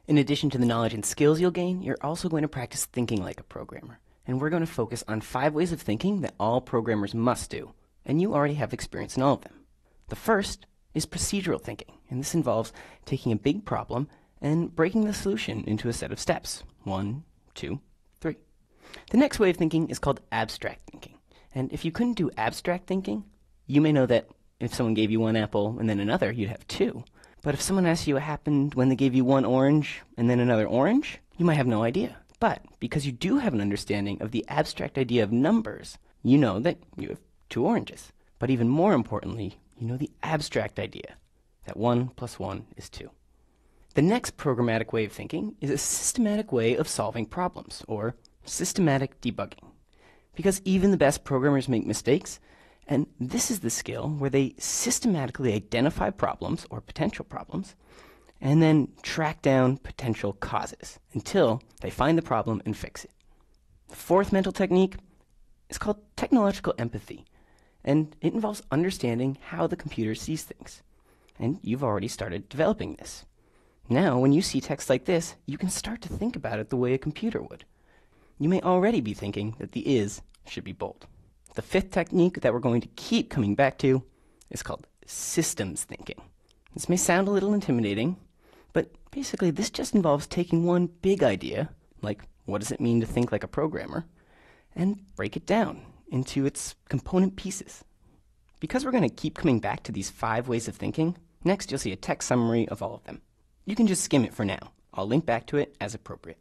In addition to the knowledge and skills you'll gain, you're also going to practice thinking like a programmer. And we're going to focus on 5 ways of thinking that all programmers must do, and you already have experience in all of them. The first is procedural thinking, and this involves taking a big problem and breaking the solution into a set of steps. 1, 2, 3. The next way of thinking is called abstract thinking. And if you couldn't do abstract thinking, you may know that if someone gave you one apple and then another, you'd have 2. But if someone asked you what happened when they gave you one orange and then another orange, you might have no idea. But because you do have an understanding of the abstract idea of numbers, you know that you have 2 oranges. But even more importantly, you know the abstract idea that 1 plus 1 is 2. The next programmatic way of thinking is a systematic way of solving problems, or systematic debugging. Because even the best programmers make mistakes, and this is the skill where they systematically identify problems, or potential problems, and then track down potential causes until they find the problem and fix it. The fourth mental technique is called technological empathy, and it involves understanding how the computer sees things. And you've already started developing this. Now, when you see text like this, you can start to think about it the way a computer would. You may already be thinking that the is should be bold. The fifth technique that we're going to keep coming back to is called systems thinking. This may sound a little intimidating, but basically this just involves taking one big idea, like what does it mean to think like a programmer, and break it down into its component pieces. Because we're going to keep coming back to these 5 ways of thinking, next you'll see a text summary of all of them. You can just skim it for now. I'll link back to it as appropriate.